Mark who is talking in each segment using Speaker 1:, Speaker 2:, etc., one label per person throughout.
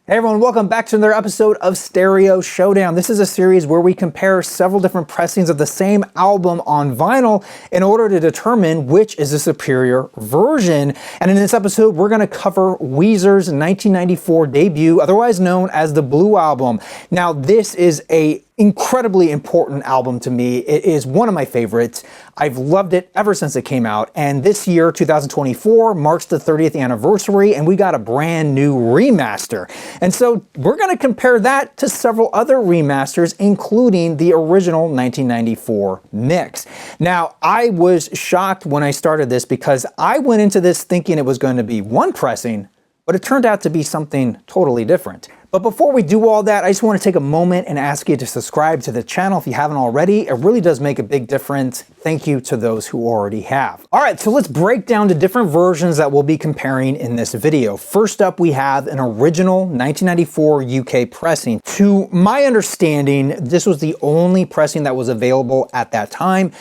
Speaker 1: Hey everyone, welcome back to another episode of Stereo Showdown. This is a series where we compare several different pressings of the same album on vinyl in order to determine which is the superior version. And in this episode, we're going to cover Weezer's 1994 debut, otherwise known as the Blue Album. Now, this is an incredibly important album to me. It is one of my favorites. I've loved it ever since it came out, and this year, 2024, marks the 30th anniversary, and we got a brand new remaster. And so we're going to compare that to several other remasters, including the original 1994 mix. Now, I was shocked when I started this because I went into this thinking it was going to be one pressing, but it turned out to be something totally different. But before we do all that, I just want to take a moment and ask you to subscribe to the channel if you haven't already. It really does make a big difference. Thank you to those who already have. All right, so let's break down the different versions that we'll be comparing in this video. First up, we have an original 1994 UK pressing. To my understanding, this was the only pressing that was available at that time,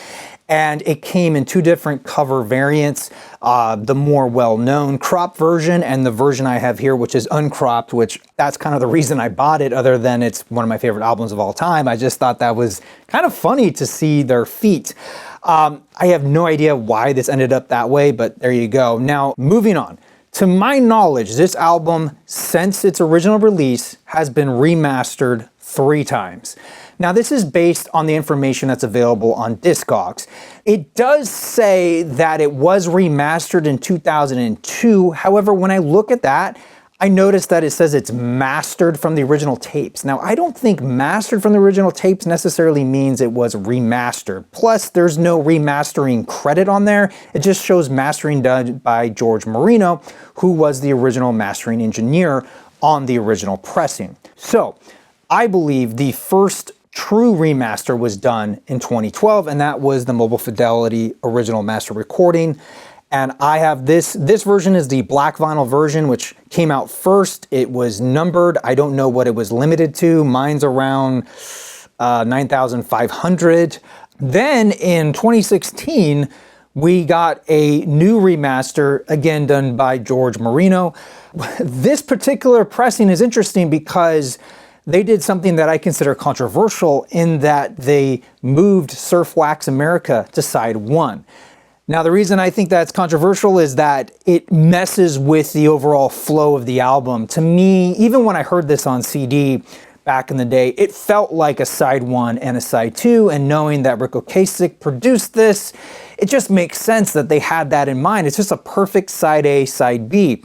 Speaker 1: and it came in two different cover variants, the more well-known crop version and the version I have here, which is uncropped, which that's kind of the reason I bought it, other than it's one of my favorite albums of all time. I just thought that was kind of funny to see their feet. I have no idea why this ended up that way, but there you go. Now, moving on. To my knowledge, this album, since its original release, has been remastered 3 times. Now, this is based on the information that's available on Discogs. It does say that it was remastered in 2002. However, when I look at that, I noticed that it says it's mastered from the original tapes. Now, I don't think mastered from the original tapes necessarily means it was remastered. Plus, there's no remastering credit on there. It just shows mastering done by George Marino, who was the original mastering engineer on the original pressing. So, I believe the first true remaster was done in 2012, and that was the Mobile Fidelity original master recording. And I have this version is the black vinyl version, which came out first. It was numbered. I don't know what it was limited to. Mine's around 9,500. Then in 2016, we got a new remaster, again done by George Marino. This particular pressing is interesting because they did something that I consider controversial in that they moved Surf Wax America to side 1. Now, the reason I think that's controversial is that it messes with the overall flow of the album. To me, even when I heard this on CD back in the day, it felt like a side 1 and a side 2, and knowing that Rick Ocasek produced this, it just makes sense that they had that in mind. It's just a perfect side A, side B.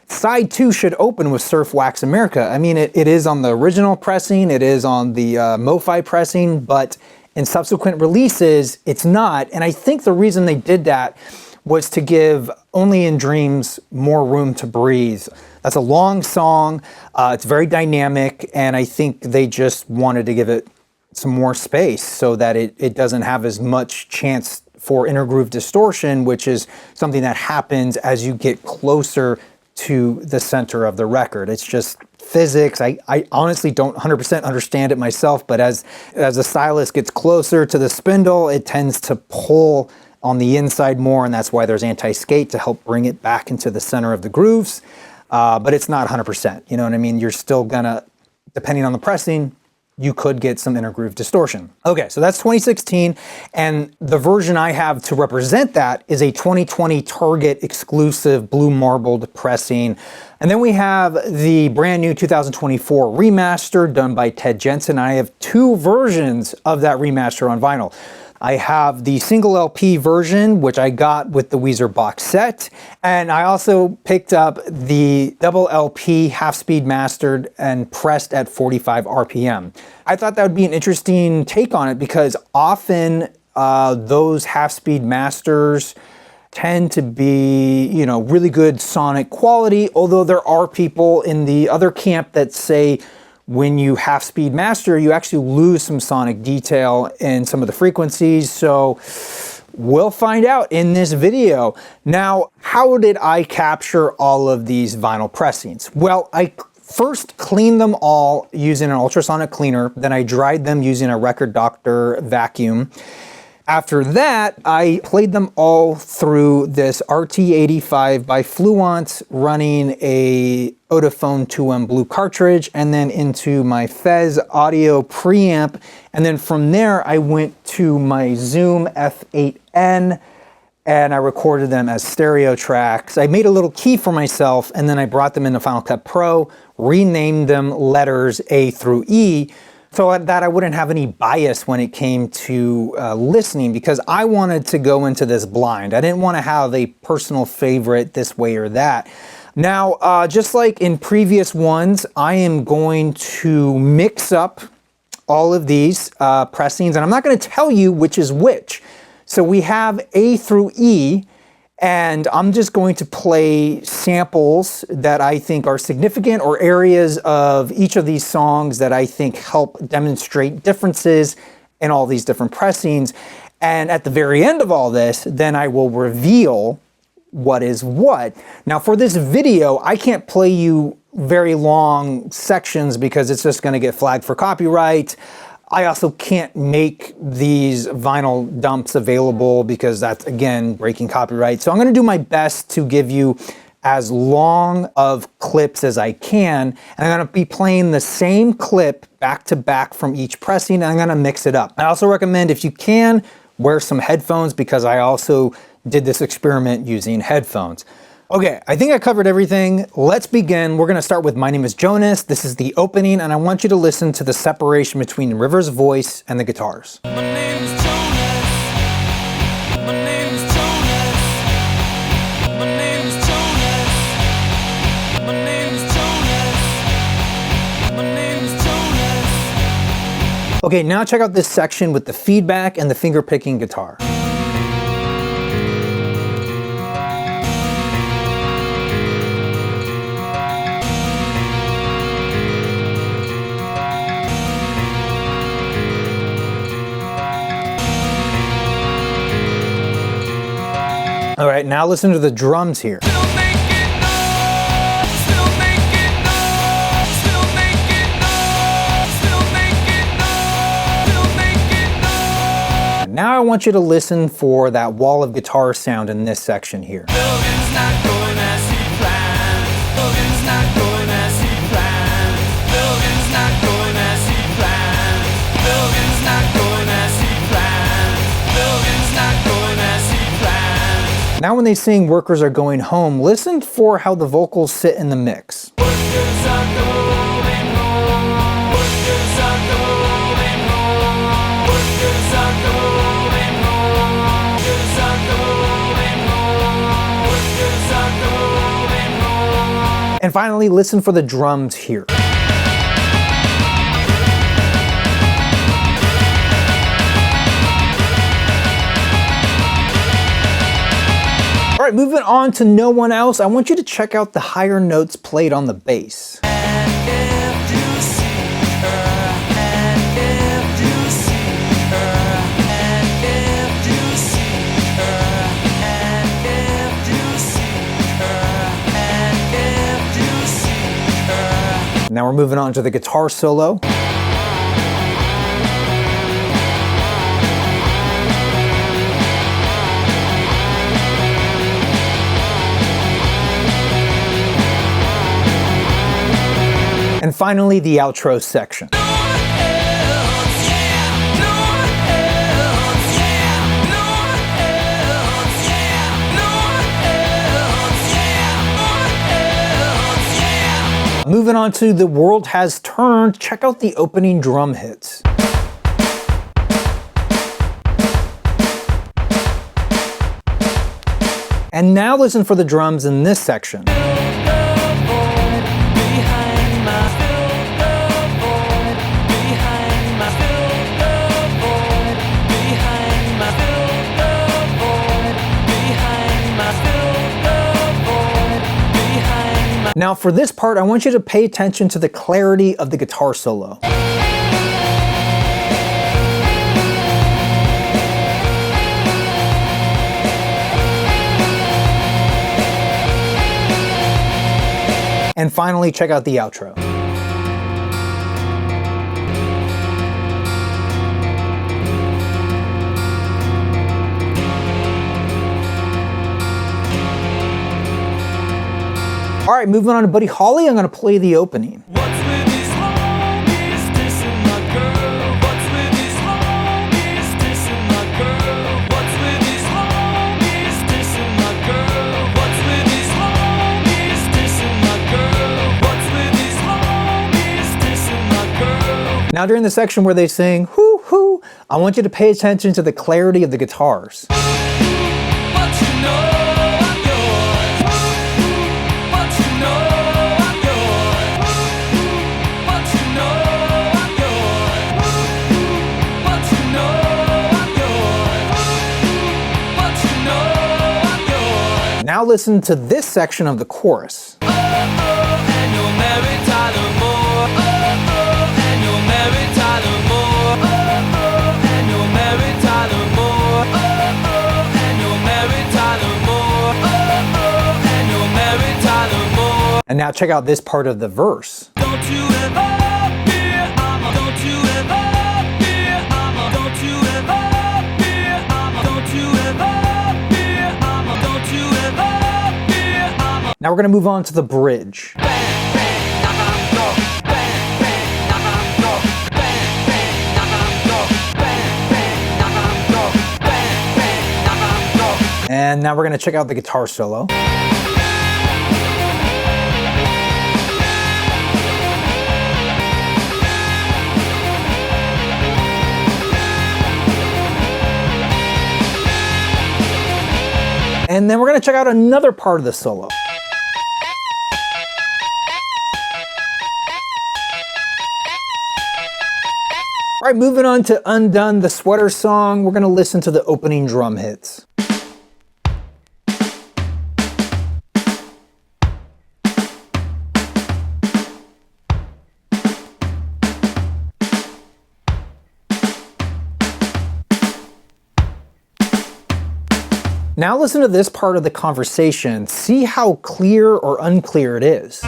Speaker 1: Side 2 should open with Surf Wax America. I mean, it is on the original pressing, it is on the MoFi pressing, but in subsequent releases, it's not. And I think the reason they did that was to give Only in Dreams more room to breathe. That's a long song, it's very dynamic, and I think they just wanted to give it some more space so that it doesn't have as much chance for intergroove distortion, which is something that happens as you get closer to the center of the record. It's just physics. I honestly don't 100% understand it myself, but as the stylus gets closer to the spindle, it tends to pull on the inside more, and that's why there's anti-skate to help bring it back into the center of the grooves. But it's not 100%. You know what I mean? You're still gonna, depending on the pressing, you could get some intergroove distortion. Okay, so that's 2016, and the version I have to represent that is a 2020 Target exclusive blue marbled pressing. And then we have the brand new 2024 remaster done by Ted Jensen. I have 2 versions of that remaster on vinyl. I have the single LP version, which I got with the Weezer box set, and I also picked up the double LP half-speed mastered and pressed at 45 RPM. I thought that would be an interesting take on it because often those half-speed masters tend to be, you know, really good sonic quality, although there are people in the other camp that say when you half-speed master, you actually lose some sonic detail in some of the frequencies. So we'll find out in this video. Now, how did I capture all of these vinyl pressings? Well, I first cleaned them all using an ultrasonic cleaner. Then I dried them using a Record Doctor vacuum. After that, I played them all through this RT85 by Fluence running a Otophone 2M Blue cartridge, and then into my Fez audio preamp. And then from there, I went to my Zoom F8N and I recorded them as stereo tracks. I made a little key for myself, and then I brought them into Final Cut Pro, renamed them letters A through E, so that I wouldn't have any bias when it came to listening, because I wanted to go into this blind. I didn't want to have a personal favorite this way or that. Now, just like in previous ones, I am going to mix up all of these pressings, and I'm not going to tell you which is which. So we have A through E, and I'm just going to play samples that I think are significant, or areas of each of these songs that I think help demonstrate differences in all these different pressings. And at the very end of all this, then I will reveal what is what. Now for this video, I can't play you very long sections because it's just going to get flagged for copyright. I also can't make these vinyl dumps available because that's, again, breaking copyright. So I'm going to do my best to give you as long of clips as I can. And I'm going to be playing the same clip back to back from each pressing, and I'm going to mix it up. I also recommend, if you can, wear some headphones, because I also did this experiment using headphones. Okay, I think I covered everything. Let's begin. We're gonna start with My Name Is Jonas. This is the opening, and I want you to listen to the separation between River's voice and the guitars.
Speaker 2: My name is Jonas. My name is Jonas. My name is Jonas. My name is Jonas. My name is Jonas.
Speaker 1: Okay, now check out this section with the feedback and the finger picking guitar. All right, now listen to the drums here. Now I want you to listen for that wall of guitar sound in this section here.
Speaker 2: Logan's not going as he planned. Logan's not going as he planned. Logan's not going as he planned. Logan's not going as he planned. Logan's not going as he planned.
Speaker 1: Now when they sing Workers Are Going Home, listen for how the vocals sit in the mix.
Speaker 2: Workers are going home. Workers are going home. Workers are going home. Workers are going home. Workers are going home.
Speaker 1: And finally, listen for the drums here. All right, moving on to No One Else, I want you to check out the higher notes played on the bass. Now we're moving on to the guitar solo. And finally, the outro section. Moving on to The World Has Turned, check out the opening drum hits. And now listen for the drums in this section. Now for this part, I want you to pay attention to the clarity of the guitar solo. And finally, check out the outro. All right, moving on to Buddy Holly, I'm gonna play the opening.
Speaker 2: What's with these homies dissing my girl? What's with these homies dissing my girl? What's with these homies dissing my girl? What's with these homies dissing my girl? What's with these homies dissing my girl?
Speaker 1: Now during the section where they sing, hoo hoo, I want you to pay attention to the clarity of the guitars.
Speaker 2: But you know I'm yours. But you know I'm yours. But you know I'm yours. But you know I'm yours. But you know I'm yours.
Speaker 1: Now listen to this section of the chorus.
Speaker 2: And you'll marry Tyler Moore. And you'll marry Tyler Moore. And you'll marry Tyler Moore. And you'll marry Tyler Moore. And you'll marry Tyler Moore.
Speaker 1: And now check out this part of the verse.
Speaker 2: Don't you ever fear, don't you ever fear, don't you ever fear, don't you ever fear, don't you ever fear.
Speaker 1: Now we're gonna move on to the bridge. And now we're gonna check out the guitar solo. And then we're gonna check out another part of the solo. All right, moving on to Undone, the sweater song, we're gonna listen to the opening drum hits. Now listen to this part of the conversation. See how clear or unclear it is.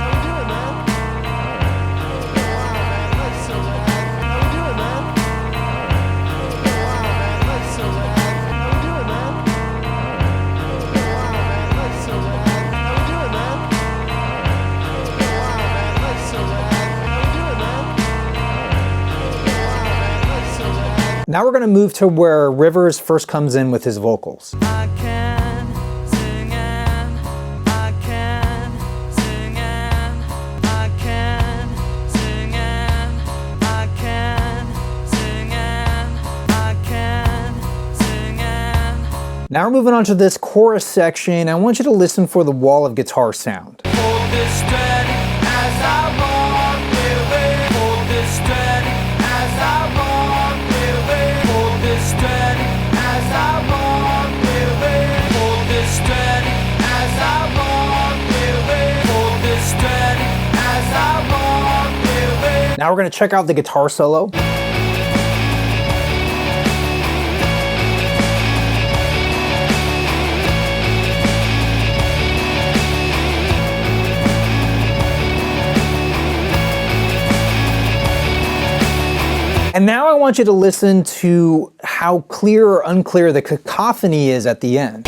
Speaker 1: Now we're going to move to where Rivers first comes in with his vocals.
Speaker 2: I can sing and I can sing and I can sing and I can sing and I can sing and.
Speaker 1: Now we're moving on to this chorus section. I want you to listen for the wall of guitar sound.
Speaker 2: Hold this steady as I walk away. Hold this steady as I walk away. Hold this steady as I walk away. Hold this steady as I walk away. Hold this steady as I walk away.
Speaker 1: Now we're going to check out the guitar solo. And now I want you to listen to how clear or unclear the cacophony is at the end.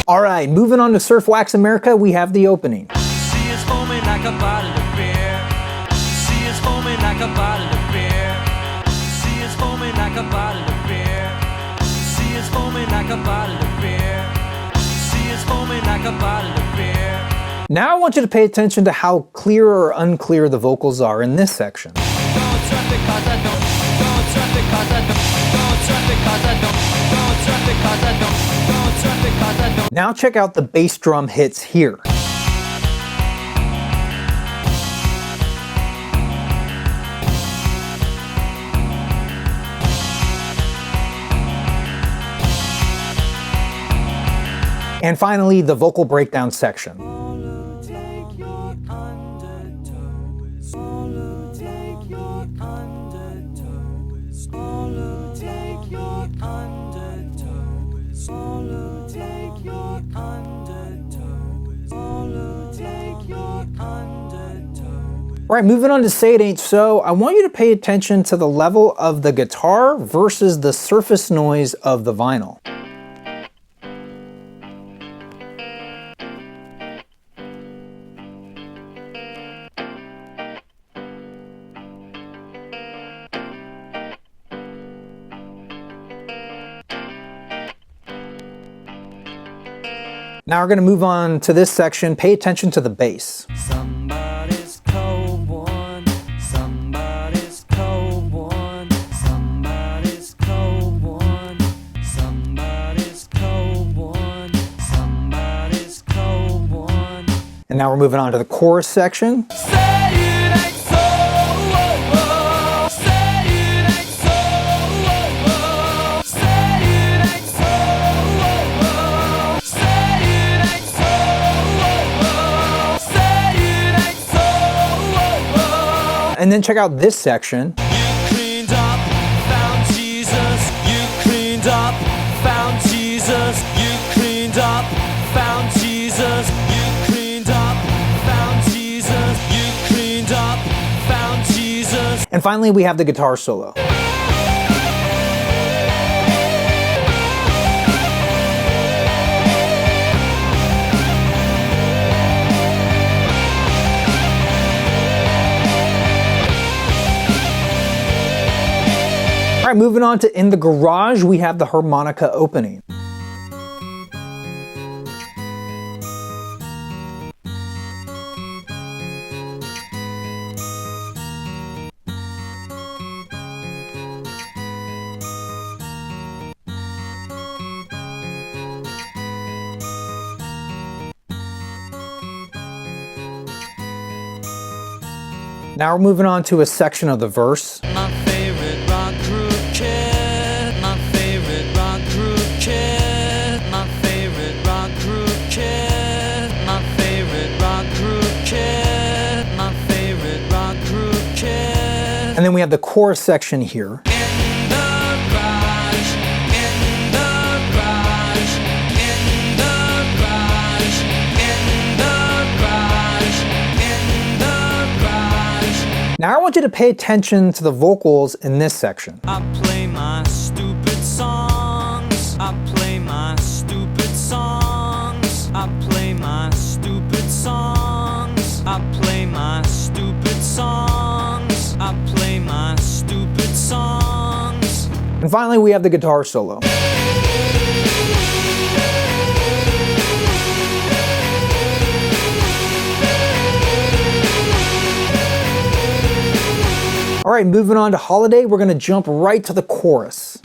Speaker 1: All right, moving on to Surf Wax America, we have the opening.
Speaker 2: She is foaming like a bottle of beer. She is foaming like a bottle of beer. She is foaming like a bottle of beer. She is foaming like a bottle of beer. She is foaming like a bottle of beer.
Speaker 1: Now I want you to pay attention to how clear or unclear the vocals are in this section.
Speaker 2: Don't trust it 'cause I don't. Don't trust it 'cause I don't. Don't trust it 'cause I don't. Don't trust it 'cause I don't. Don't trust it 'cause I don't.
Speaker 1: Now check out the bass drum hits here. And finally, the vocal breakdown section.
Speaker 2: Take your undertow. Swallow, take your undertow. Swallow, take your undertow. Swallow, take your undertow. Swallow, take your undertow.
Speaker 1: All right, moving on to Say It Ain't So, I want you to pay attention to the level of the guitar versus the surface noise of the vinyl. Now we're going to move on to this section. Pay attention to the bass.
Speaker 2: Somebody's cold one, somebody's cold one, somebody's cold one, somebody's cold one, somebody's cold one.
Speaker 1: And now we're moving on to the chorus section.
Speaker 2: Say it ain't so, oh, oh. Say it ain't so, oh, oh. Say it ain't so, oh, oh. Say it ain't so, oh, oh. Say it ain't so, oh, oh.
Speaker 1: And then check out this section.
Speaker 2: You cleaned up, found Jesus. You cleaned up, found Jesus. You cleaned up, found Jesus. You cleaned up, found Jesus. You cleaned up, found Jesus.
Speaker 1: And finally, we have the guitar solo. All right, moving on to In the Garage, we have the harmonica opening. Now we're moving on to a section of the verse.
Speaker 2: My favorite rock group kid. My favorite rock group kid. My favorite rock group kid. My favorite rock group kid. My favorite rock group kid.
Speaker 1: And then we have the chorus section here.
Speaker 2: In the garage, in the garage, in the garage, in the garage, in the garage.
Speaker 1: Now I want you to pay attention to the vocals in this section.
Speaker 2: I play my stupid songs. I play my stupid songs. I play my stupid songs. I play my stupid songs. I play my stupid songs.
Speaker 1: And finally, we have the guitar solo. All right, moving on to Holiday, we're gonna jump right to the chorus.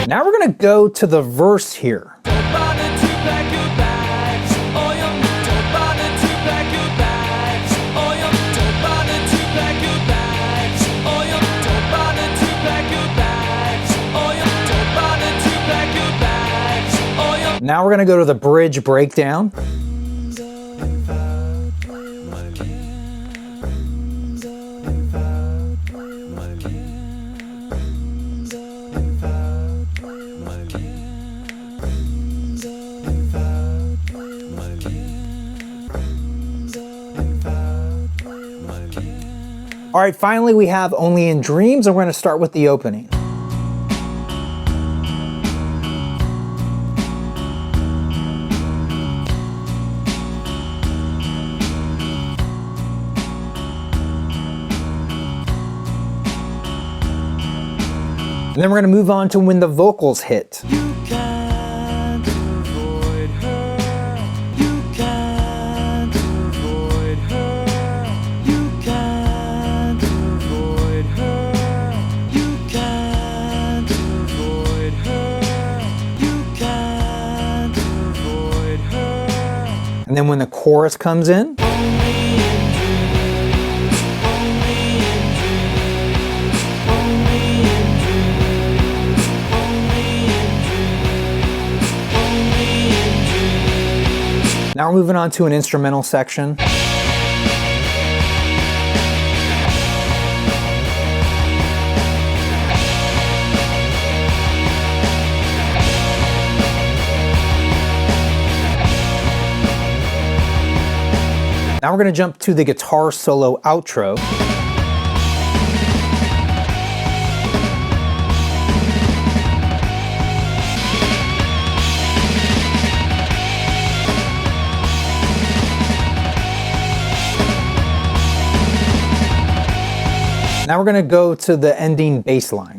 Speaker 1: Now we're gonna go to the verse here. Now we're gonna go to the bridge breakdown. All right, finally we have Only in Dreams, and we're gonna start with the opening. And then we're going to move on to when the vocals hit.
Speaker 2: You can't avoid her. You can't avoid her. You can't avoid her. You can't avoid her. You can't avoid her.
Speaker 1: And then when the chorus comes in. Now we're moving on to an instrumental section. Now we're gonna jump to the guitar solo outro. Now we're gonna go to the ending bass line.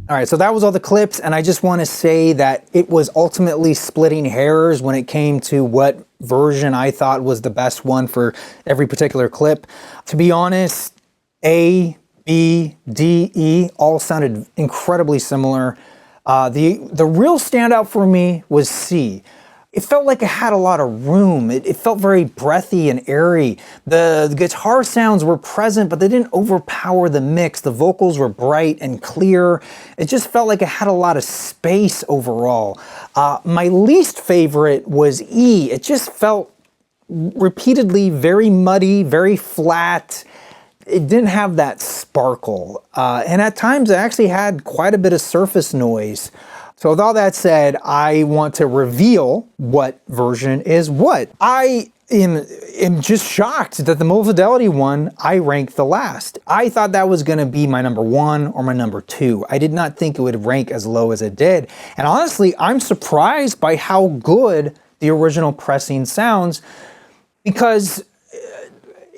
Speaker 1: All right, so that was all the clips, and I just want to say that it was ultimately splitting hairs when it came to what version I thought was the best one for every particular clip. To be honest, A, B, D, E all sounded incredibly similar. The real standout for me was C. It felt like it had a lot of room. It felt very breathy and airy. The guitar sounds were present, but they didn't overpower the mix. The vocals were bright and clear. It just felt like it had a lot of space overall. My least favorite was E. It just felt repeatedly very muddy, very flat. It didn't have that sparkle. And at times it actually had quite a bit of surface noise. So with all that said, I want to reveal what version is what. I am just shocked that the Mobile Fidelity one I ranked the last. I thought that was gonna be my number 1 or my number 2. I did not think it would rank as low as it did. And honestly, I'm surprised by how good the original pressing sounds, because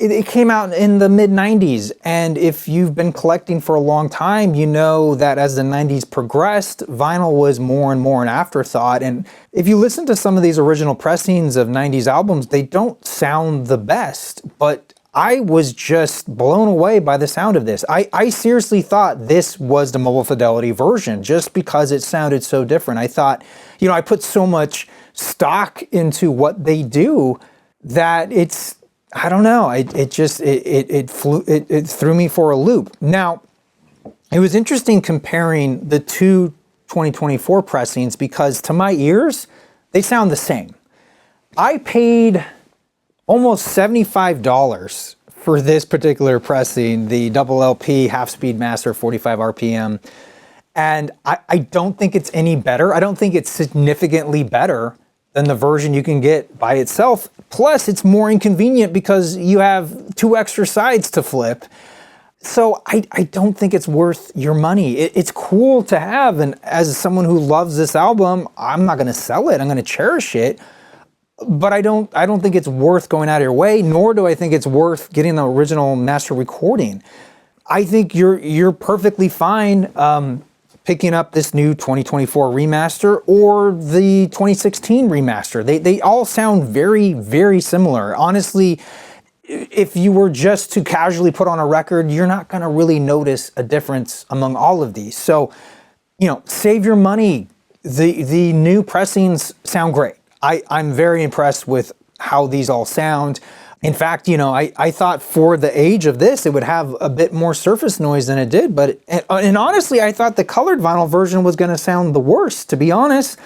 Speaker 1: it came out in the mid-90s, and if you've been collecting for a long time, you know that as the 90s progressed, vinyl was more and more an afterthought. And if you listen to some of these original pressings of 90s albums, they don't sound the best, but I was just blown away by the sound of this. I seriously thought this was the Mobile Fidelity version just because it sounded so different. I thought, you know, I put so much stock into what they do that it's, I don't know, it threw me for a loop. Now, it was interesting comparing the two 2024 pressings because to my ears, they sound the same. I paid almost $75 for this particular pressing, the double LP half-speed master 45 RPM, and I don't think it's any better. I don't think it's significantly better than the version you can get by itself. Plus, it's more inconvenient because you have 2 extra sides to flip. So I don't think it's worth your money. It's cool to have, and as someone who loves this album, I'm not gonna sell it, I'm gonna cherish it. But I don't think it's worth going out of your way, nor do I think it's worth getting the original master recording. I think you're perfectly fine picking up this new 2024 remaster or the 2016 remaster. They all sound very, very similar. Honestly, if you were just to casually put on a record, you're not gonna really notice a difference among all of these. So, you know, save your money. The new pressings sound great. I'm very impressed with how these all sound. In fact, you know, I thought for the age of this, it would have a bit more surface noise than it did, but, and honestly, I thought the colored vinyl version was gonna sound the worst, to be honest,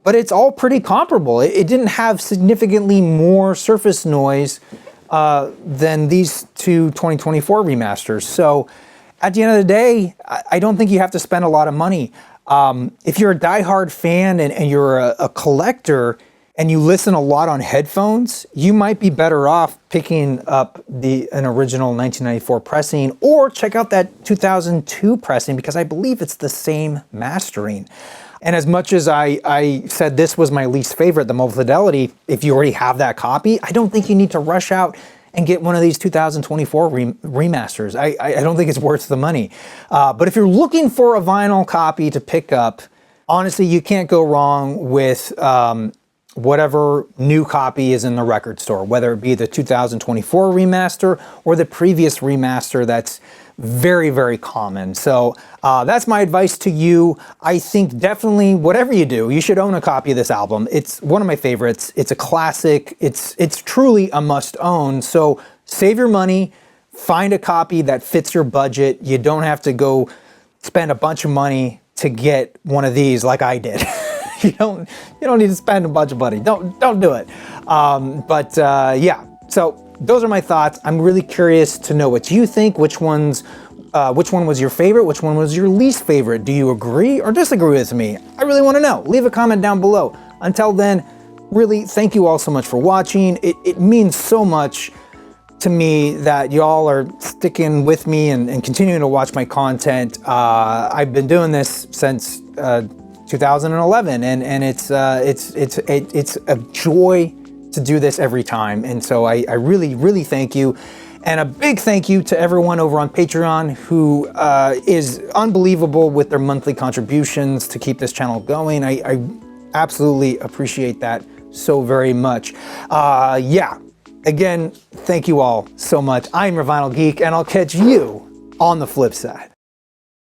Speaker 1: but it's all pretty comparable. It didn't have significantly more surface noise than these two 2024 remasters. So at the end of the day, I don't think you have to spend a lot of money. If you're a diehard fan and you're a collector, and you listen a lot on headphones, you might be better off picking up an original 1994 pressing, or check out that 2002 pressing, because I believe it's the same mastering. And as much as I said this was my least favorite, the Mobile Fidelity, if you already have that copy, I don't think you need to rush out and get one of these 2024 remasters. I don't think it's worth the money. But if you're looking for a vinyl copy to pick up, honestly, you can't go wrong with whatever new copy is in the record store, whether it be the 2024 remaster or the previous remaster that's very, very common. So that's my advice to you. I think definitely whatever you do, you should own a copy of this album. It's one of my favorites. It's a classic. It's truly a must own. So save your money, find a copy that fits your budget. You don't have to go spend a bunch of money to get one of these like I did. You don't need to spend a bunch of money. Don't do it. Yeah. So those are my thoughts. I'm really curious to know what you think. Which one was your favorite? Which one was your least favorite? Do you agree or disagree with me? I really want to know. Leave a comment down below. Until then, really, thank you all so much for watching. It means so much to me that y'all are sticking with me and continuing to watch my content. I've been doing this since 2011, and it's a joy to do this every time. And so I really thank you. And a big thank you to everyone over on Patreon who is unbelievable with their monthly contributions to keep this channel going. I absolutely appreciate that so very much. Yeah, again, thank you all so much. I'm your Vinyl Geek, and I'll catch you on the flip side.